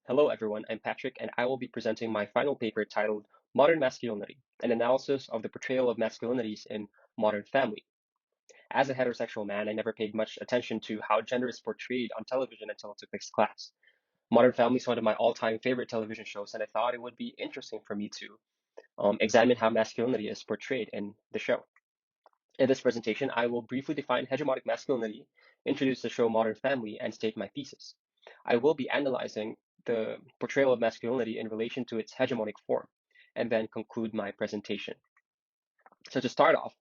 Hello, everyone. I'm Patrick, and I will be presenting my final paper titled Modern Masculinity, an analysis of the portrayal of masculinities in modern family. As a heterosexual man, I never paid much attention to how gender is portrayed on television until I took this class. Modern Family is one of my all-time favorite television shows, and I thought it would be interesting for me to examine how masculinity is portrayed in the show. In this presentation, I will briefly define hegemonic masculinity, introduce the show Modern Family, and state my thesis. I will be analyzing the portrayal of masculinity in relation to its hegemonic form, and then conclude my presentation. So to start off,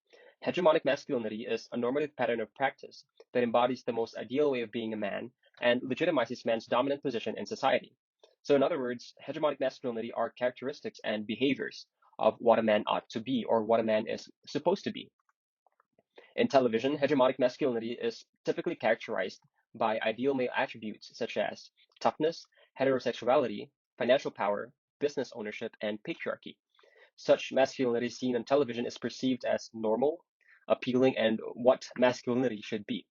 hegemonic masculinity is a normative pattern of practice that embodies the most ideal way of being a man and legitimizes man's dominant position in society. So in other words, hegemonic masculinity are characteristics and behaviors of what a man ought to be or what a man is supposed to be. In television, hegemonic masculinity is typically characterized by ideal male attributes such as toughness, heterosexuality, financial power, business ownership, and patriarchy. Such masculinity seen on television is perceived as normal, appealing, and what masculinity should be.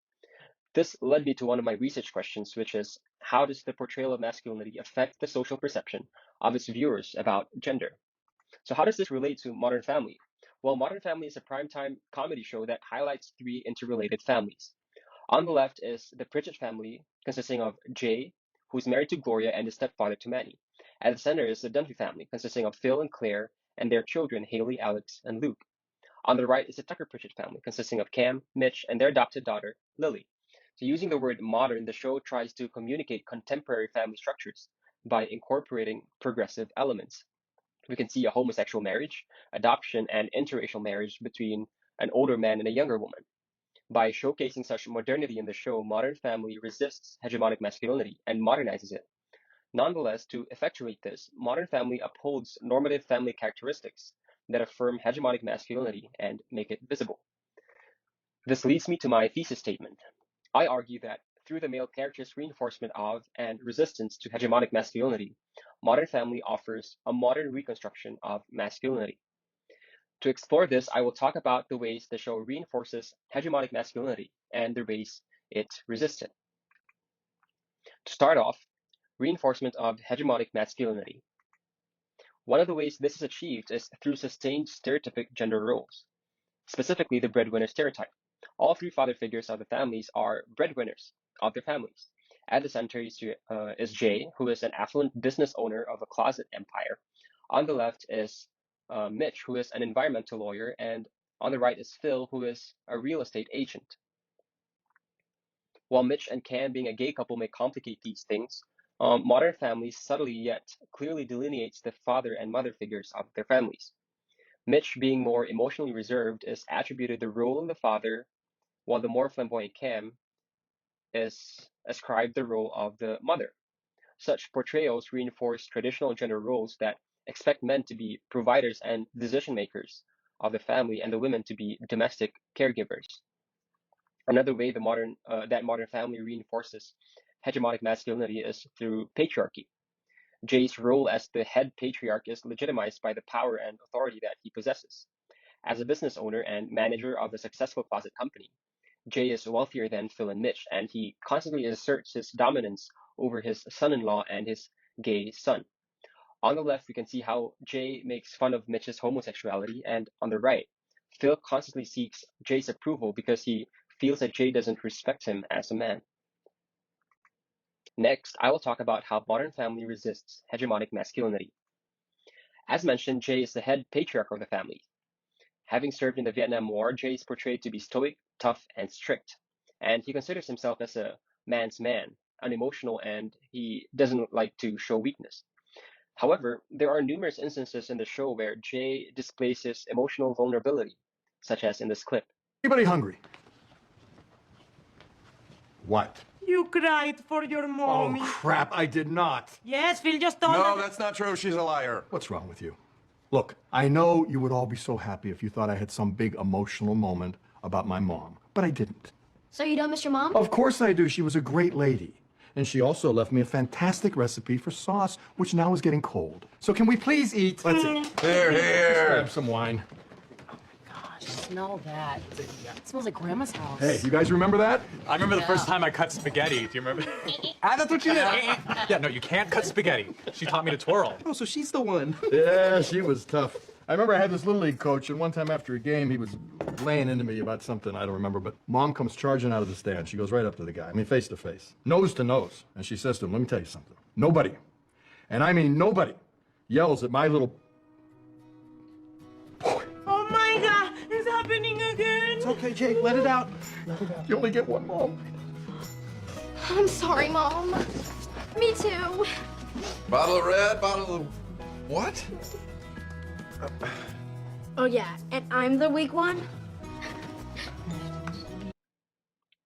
This led me to one of my research questions, which is how does the portrayal of masculinity affect the social perception of its viewers about gender? So, how does this relate to Modern Family? Well, Modern Family is a primetime comedy show that highlights three interrelated families. On the left is the Pritchett family, consisting of Jay, who's married to Gloria and is stepfather to Manny. At the center is the Dunphy family, consisting of Phil and Claire and their children, Haley, Alex, and Luke. On the right is the Tucker Pritchett family, consisting of Cam, Mitch, and their adopted daughter, Lily. So, using the word modern, the show tries to communicate contemporary family structures by incorporating progressive elements. We can see a homosexual marriage, adoption, and interracial marriage between an older man and a younger woman. By showcasing such modernity in the show, Modern Family resists hegemonic masculinity and modernizes it. Nonetheless, to effectuate this, Modern Family upholds normative family characteristics that affirm hegemonic masculinity and make it visible. This leads me to my thesis statement. I argue that through the male character's reinforcement of and resistance to hegemonic masculinity, Modern Family offers a modern reconstruction of masculinity. To explore this, I will talk about the ways the show reinforces hegemonic masculinity and the ways it resists it. To start off, reinforcement of hegemonic masculinity. One of the ways this is achieved is through sustained stereotypic gender roles, specifically the breadwinner stereotype. All three father figures of the families are breadwinners of their families. At the center is Jay, who is an affluent business owner of a closet empire. On the left is Mitch, who is an environmental lawyer, and on the right is Phil, who is a real estate agent. While Mitch and Cam being a gay couple may complicate these things, Modern Family subtly yet clearly delineates the father and mother figures of their families. Mitch, being more emotionally reserved, is attributed the role of the father, while the more flamboyant Cam is ascribed the role of the mother. Such portrayals reinforce traditional gender roles that expect men to be providers and decision makers of the family and the women to be domestic caregivers. Another way that Modern Family reinforces hegemonic masculinity is through patriarchy. Jay's role as the head patriarch is legitimized by the power and authority that he possesses. As a business owner and manager of a successful closet company, Jay is wealthier than Phil and Mitch, and he constantly asserts his dominance over his son-in-law and his gay son. On the left, we can see how Jay makes fun of Mitch's homosexuality, and on the right, Phil constantly seeks Jay's approval because he feels that Jay doesn't respect him as a man. Next, I will talk about how Modern Family resists hegemonic masculinity. As mentioned, Jay is the head patriarch of the family. Having served in the Vietnam War, Jay is portrayed to be stoic, tough, and strict, and he considers himself as a man's man, unemotional, and he doesn't like to show weakness. However, there are numerous instances in the show where Jay displays his emotional vulnerability, such as in this clip. Anybody hungry? What? You cried for your mommy. Oh, crap, I did not. Yes, Phil just told No, her. that's not true. She's a liar. What's wrong with you? Look, I know you would all be so happy if you thought I had some big emotional moment about my mom, but I didn't. So you don't miss your mom? Of course I do. She was a great lady. And she also left me a fantastic recipe for sauce, which now is getting cold. So can we please eat? Let's eat. Here, Let's here. grab some wine. Smell that. It smells like Grandma's house. Hey, you guys remember that? I remember the first time I cut spaghetti. Do you remember? That's what you did. Yeah, no, you can't cut spaghetti. She taught me to twirl. Oh, so she's the one. Yeah, she was tough. I remember I had this Little League coach, and one time after a game, he was laying into me about something, I don't remember, but Mom comes charging out of the stand. She goes right up to the guy, face to face, nose to nose. And she says to him, let me tell you something. Nobody, and I mean nobody, yells at my little... Boy. Oh my God, it's happening again. It's okay, Jake. Let it out. You only get one, Mom. I'm sorry, Mom. Me too. Bottle of red, bottle of what? Oh yeah, and I'm the weak one?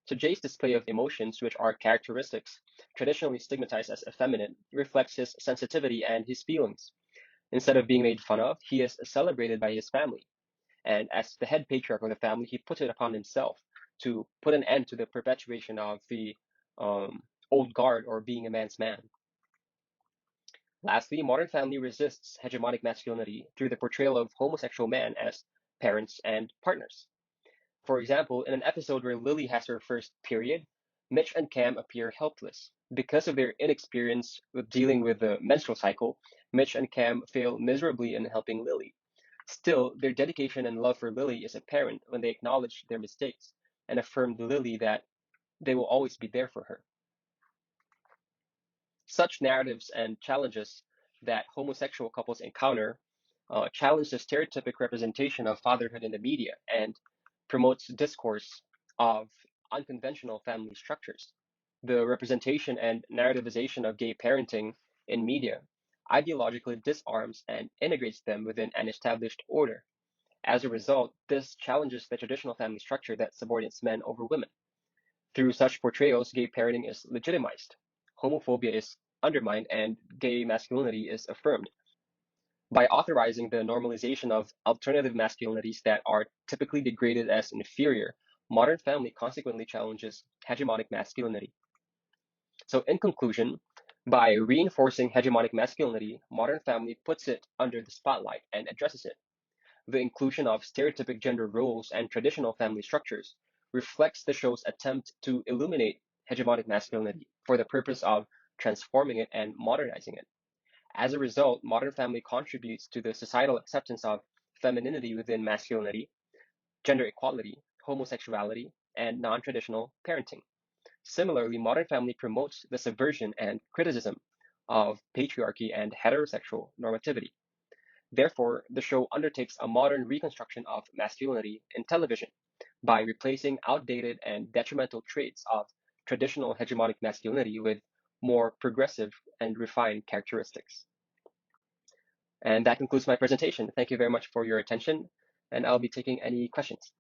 So Jay's display of emotions, which are characteristics traditionally stigmatized as effeminate, reflects his sensitivity and his feelings. Instead of being made fun of, he is celebrated by his family. And as the head patriarch of the family, he puts it upon himself to put an end to the perpetuation of the old guard, or being a man's man. Lastly, Modern Family resists hegemonic masculinity through the portrayal of homosexual men as parents and partners. For example, in an episode where Lily has her first period, Mitch and Cam appear helpless. Because of their inexperience with dealing with the menstrual cycle, Mitch and Cam fail miserably in helping Lily. Still, their dedication and love for Lily is apparent when they acknowledge their mistakes and affirm to Lily that they will always be there for her. Such narratives and challenges that homosexual couples encounter challenge the stereotypic representation of fatherhood in the media and promotes discourse of unconventional family structures. The representation and narrativization of gay parenting in media ideologically disarms and integrates them within an established order. As a result, this challenges the traditional family structure that subordinates men over women. Through such portrayals, gay parenting is legitimized, homophobia is undermined, and gay masculinity is affirmed. By authorizing the normalization of alternative masculinities that are typically degraded as inferior, Modern Family consequently challenges hegemonic masculinity. So, in conclusion, by reinforcing hegemonic masculinity, Modern Family puts it under the spotlight and addresses it. The inclusion of stereotypic gender roles and traditional family structures reflects the show's attempt to illuminate hegemonic masculinity for the purpose of transforming it and modernizing it. As a result, Modern Family contributes to the societal acceptance of femininity within masculinity, gender equality, homosexuality, and non traditional parenting. Similarly, Modern Family promotes the subversion and criticism of patriarchy and heterosexual normativity. Therefore, the show undertakes a modern reconstruction of masculinity in television by replacing outdated and detrimental traits of traditional hegemonic masculinity with more progressive and refined characteristics. And that concludes my presentation. Thank you very much for your attention, and I'll be taking any questions.